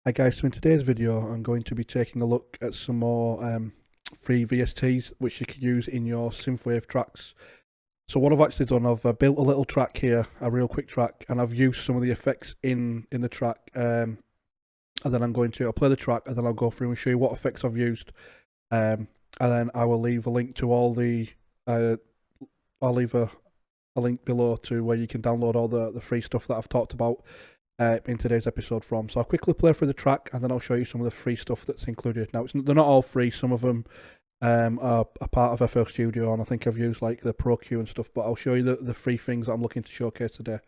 Hi guys, so in today's video I'm going to be taking a look at some more free VSTs which you can use in your Synthwave tracks. So what I've actually done, I've built a little track here, a real quick track, and I've used some of the effects in the track, and then I'll play the track and then I'll go through and show you what effects I've used, and then I will leave a link to all the, I'll leave a link below to where you can download all the free stuff that I've talked about in today's episode from. So I'll quickly play through the track and then I'll show you some of the free stuff that's included. Now they're not all free, some of them are a part of FL Studio, and I think I've used like the Pro Q and stuff, but I'll show you the free things that I'm looking to showcase today.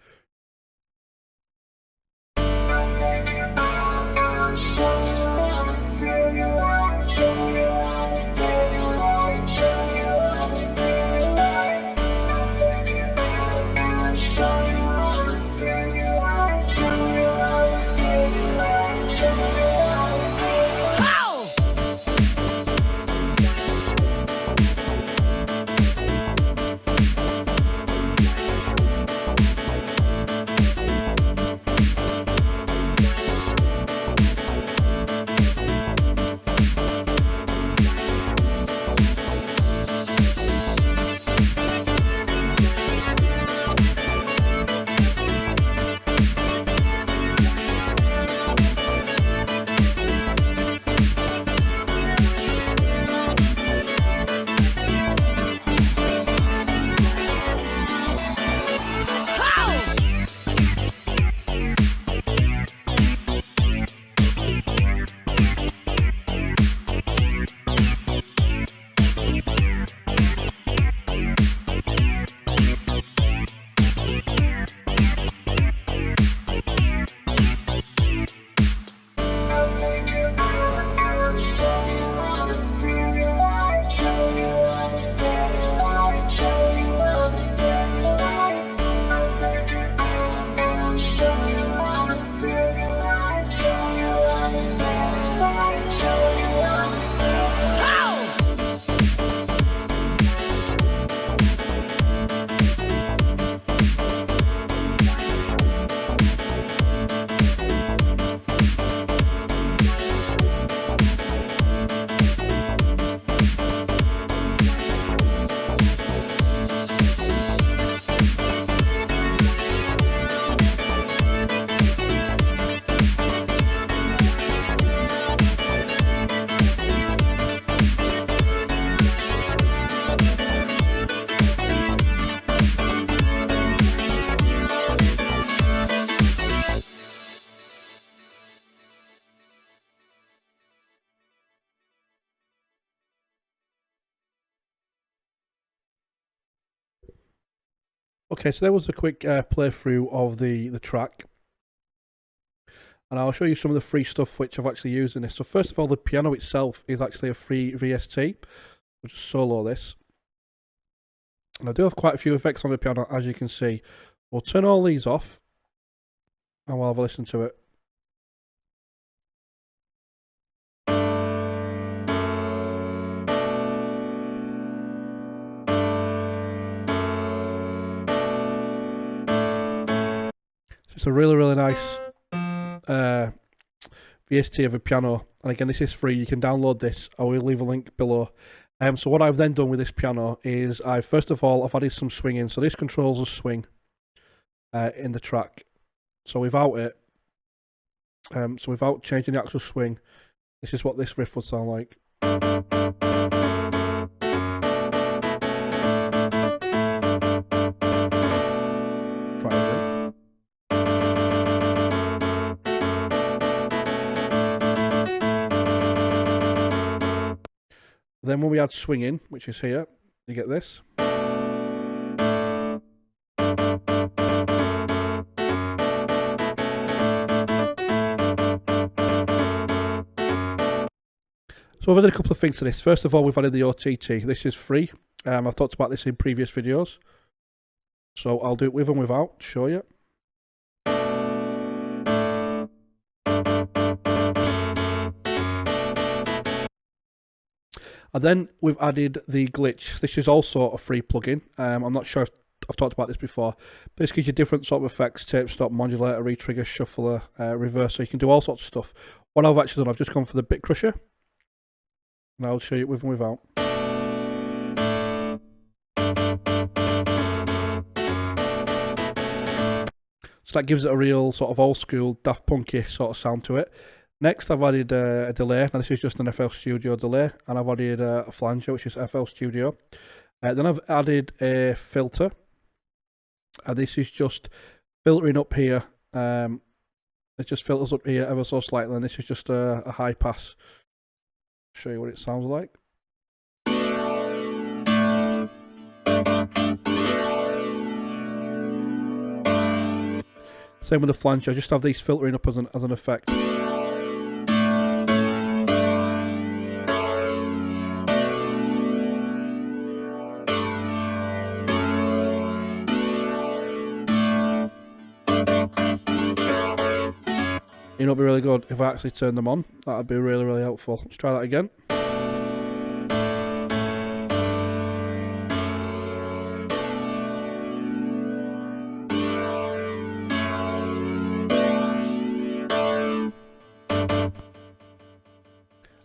Okay, so there was a quick playthrough of the track, and I'll show you some of the free stuff which I've actually used in this. So first of all, the piano itself is actually a free VST. We'll just solo this, and I do have quite a few effects on the piano, as you can see. We'll turn all these off, and we'll have a listen to it. It's a really nice VST of a piano, and again this is free. You can download this. I will leave a link below. So what I've then done with this piano is first of all I've added some swing in. So this controls the swing in the track. So without it, so without changing the actual swing, this is what this riff would sound like. Then when we add swing in, which is here, you get this. So I've added a couple of things to this. First of all, we've added the OTT. This is free. I've talked about this in previous videos. So I'll do it with and without to show you. And then we've added the glitch. This is also a free plugin. I'm not sure if I've talked about this before. But this gives you different sort of effects: tape stop, modulator, retrigger, shuffler, reverse. So you can do all sorts of stuff. What I've actually done, I've just gone for the bit crusher, and I'll show you it with and without. So that gives it a real sort of old school Daft Punky sort of sound to it. Next, I've added a delay. Now this is just an FL Studio delay, and I've added a flanger, which is FL Studio. Then I've added a filter, and this is just filtering up here. It just filters up here ever so slightly, and this is just a high pass. Show you what it sounds like. Same with the flanger, I just have these filtering up as an effect. You know, it'd be really good if I actually turn them on. That'd be really, really helpful. Let's try that again.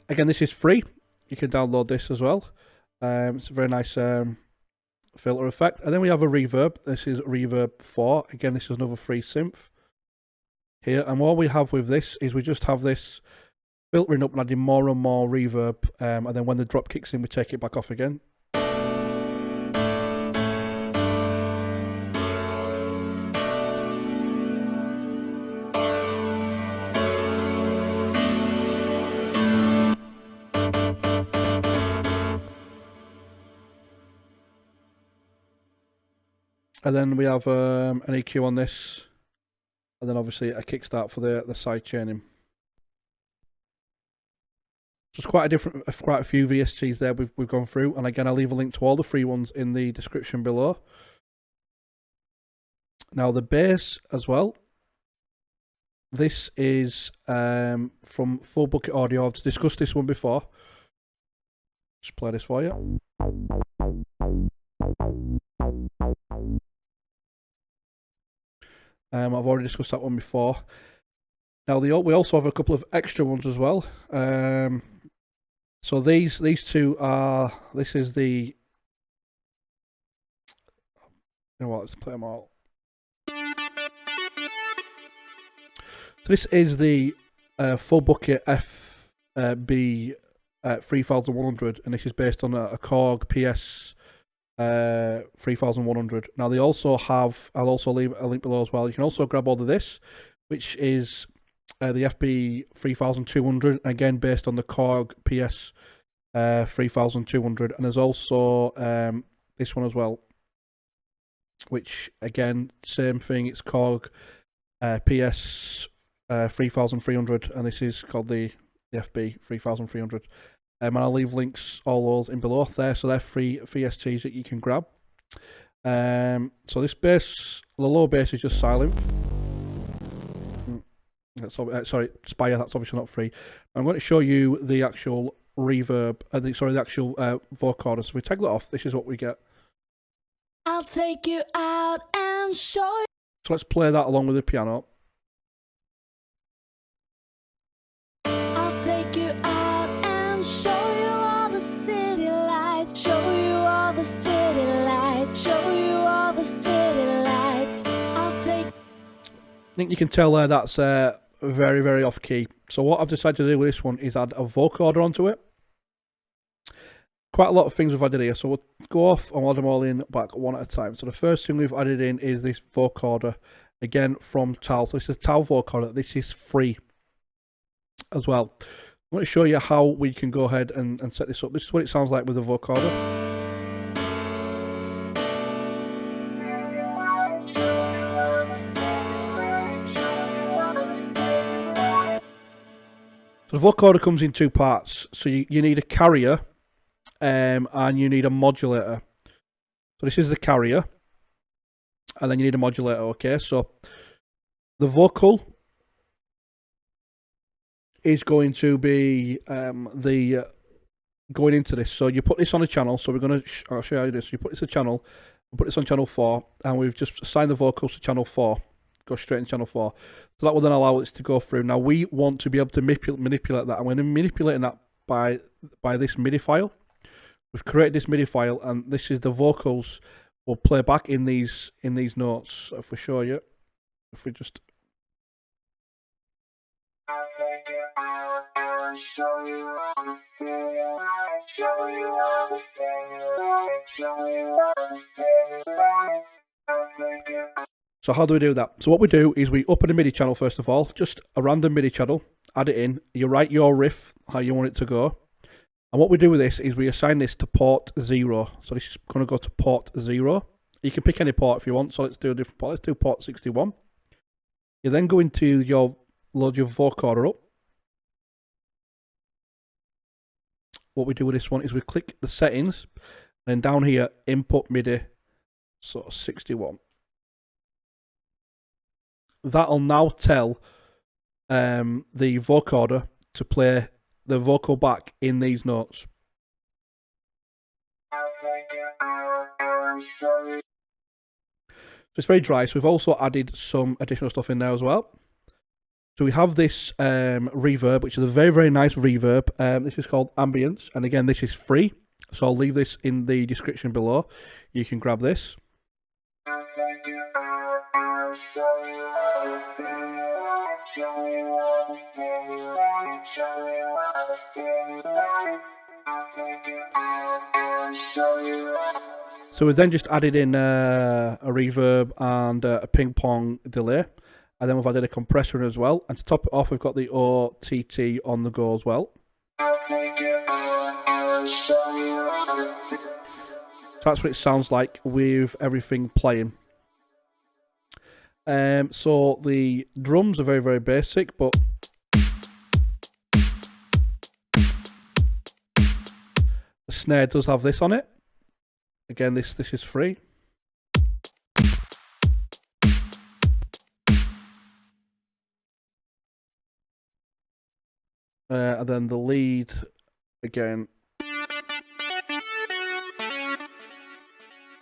Again, this is free. You can download this as well. It's a very nice filter effect. And then we have a reverb. This is Reverb 4. Again, this is another free synth here. And what we have with this is we just have this filtering up and adding more and more reverb. And then when the drop kicks in, we take it back off again. And then we have an EQ on this, and then obviously a kickstart for the side chaining. So it's quite a few VSTs there we've gone through, and again I'll leave a link to all the free ones in the description below. Now the bass as well. This is from Full Bucket Audio. I've discussed this one before. Just play this for you. I've already discussed that one before. Now we also have a couple of extra ones as well. So these two are. This is the. You know what? Let's play them all. So this is the Full Bucket FB 3100, and this is based on a Korg PS 3100. Now they also have, I'll also leave a link below as well. You can also grab all of this, which is the FB 3200, again based on the Korg PS 3200, and there's also this one as well, which again same thing. It's Korg PS 3300, and this is called the FB 3300. And I'll leave links all those in below there, so they're free VSTs that you can grab. So this bass, the low bass is just silent. Sorry, Spire, that's obviously not free. I'm going to show you the actual reverb, the actual vocoder. So we take that off, this is what we get. I'll take you out and show you. So let's play that along with the piano. I'll take you out and show you all the city lights. Show you all the city lights. Show you all the city lights. I'll take. I think you can tell there that's very, very off key. So what I've decided to do with this one is add a vocoder onto it. Quite a lot of things we've added here, so we'll go off and we'll add them all in back one at a time. So the first thing we've added in is this vocoder, again from Tal. So this is a Tal vocoder. This is free as well. I'm going to show you how we can go ahead and set this up. This is what it sounds like with the vocoder. So the vocoder comes in two parts. So you need a carrier and you need a modulator. So this is the carrier, and then you need a modulator. Okay, so the vocal is going to be going into this. So you put this on a channel. So we're going to I'll show you this. You put this on channel. We put this on channel 4, and we've just assigned the vocals to channel 4. go straight into channel 4. So that will then allow us to go through. Now we want to be able to manipulate that. I'm going to manipulate that by this MIDI file. We've created this MIDI file, and this is the vocals will play back in these notes. So if we show you, if we just I'll take you out and show you all the city lights, show you all the city lights, show you all the city lights. I'll take you out. So how do we do that? So what we do is we open a MIDI channel first of all, just a random MIDI channel, add it in, you write your riff, how you want it to go. And what we do with this is we assign this to port 0. So this is going to go to port 0. You can pick any port if you want, so let's do a different port. Let's do port 61. You then go into load your vocoder up. What we do with this one is we click the settings, and down here, input MIDI, so 61. That'll now tell the vocoder to play the vocal back in these notes. I'll take you out and show you. So it's very dry, so we've also added some additional stuff in there as well. So we have this reverb, which is a very, very nice reverb. This is called Ambience, and again, this is free. So I'll leave this in the description below. You can grab this. I'll take you out and show you all the city lights, show you all the city lights, show you all the city lights. I'll take you out and show you all. So we've then just added in a reverb and a ping pong delay. And then we've added a compressor in as well. And to top it off, we've got the OTT on the go as well. I'll take you out and show you all the city. So that's what it sounds like with everything playing. So the drums are very, very basic, but the snare does have this on it. Again, this is free. And then the lead, again.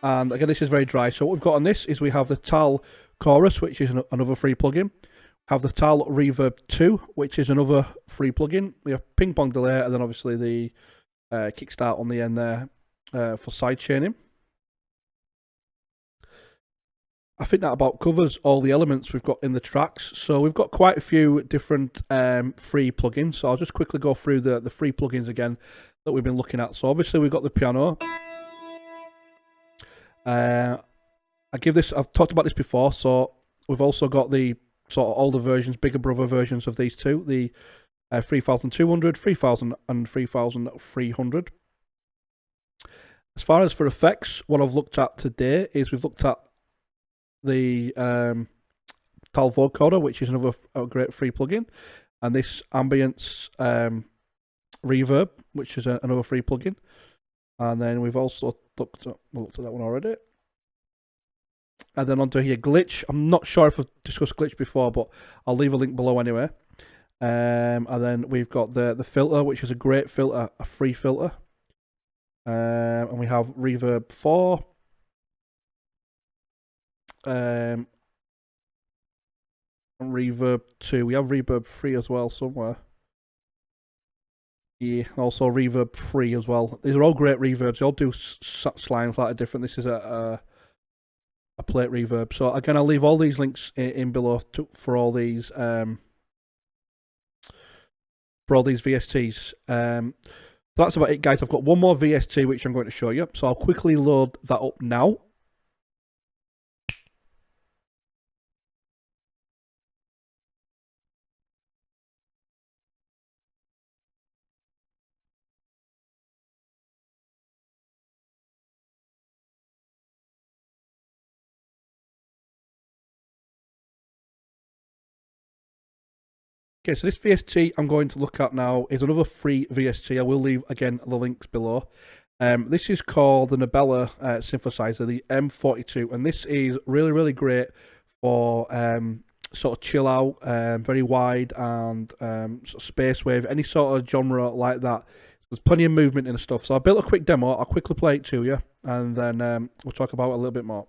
And again, this is very dry. So what we've got on this is we have the Tal Chorus, which is another free plugin. We have the Tal Reverb 2, which is another free plugin. We have Ping Pong Delay, and then obviously the kickstart on the end there for side chaining. I think that about covers all the elements we've got in the tracks. So we've got quite a few different free plugins. So I'll just quickly go through the free plugins again that we've been looking at. So obviously we've got the piano. I've talked about this before. So we've also got the sort of older versions, bigger brother versions of these two. The 3200, 3000 and 3300. As far as for effects, what I've looked at today is we've looked at the Tal Vocoder, which is another great free plugin, and this Ambience Reverb, which is another free plugin. And then we've also looked at that one already. And then onto here, Glitch. I'm not sure if I've discussed Glitch before, but I'll leave a link below anyway. And then we've got the filter, which is a great filter, a free filter. And we have Reverb 4. Reverb 2. We have Reverb 3 as well somewhere. Yeah, also Reverb 3 as well. These are all great reverbs. They all do slightly different. This is a plate reverb. So again, I'll leave all these links in below for all these VSTs. So that's about it, guys. I've got one more VST which I'm going to show you. So I'll quickly load that up now. Okay, so this VST I'm going to look at now is another free VST. I will leave, again, the links below. This is called the Nebula synthesizer, the M42, and this is really, really great for sort of chill out, very wide, and sort of space wave, any sort of genre like that. There's plenty of movement and stuff. So I built a quick demo. I'll quickly play it to you, and then we'll talk about it a little bit more.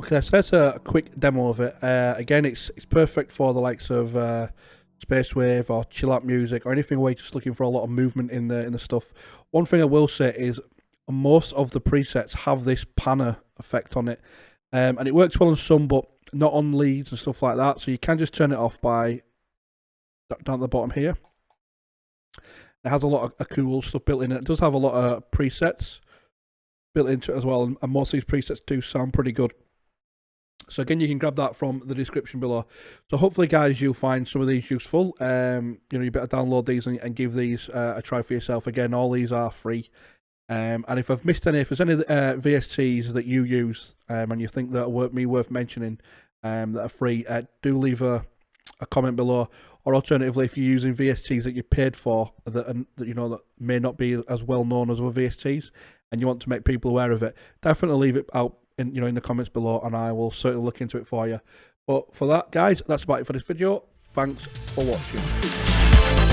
Okay, so that's a quick demo of it. Again, it's perfect for the likes of Spacewave or chill out music or anything where you're just looking for a lot of movement in the stuff. One thing I will say is most of the presets have this panner effect on it, and it works well on some, but not on leads and stuff like that. So you can just turn it off by down at the bottom here. It has a lot of cool stuff built in. It does have a lot of presets built into it as well, and most of these presets do sound pretty good. So again, you can grab that from the description below. So hopefully, guys, you'll find some of these useful. You better download these and give these a try for yourself. Again, all these are free. And if I've missed any, if there's any VSTs that you use and you think that are worth mentioning that are free, do leave a comment below. Or alternatively, if you're using VSTs that you paid for that that may not be as well known as other VSTs, and you want to make people aware of it, definitely leave it out in the comments below, and I will certainly look into it for you. But for that, guys, that's about it for this video. Thanks for watching.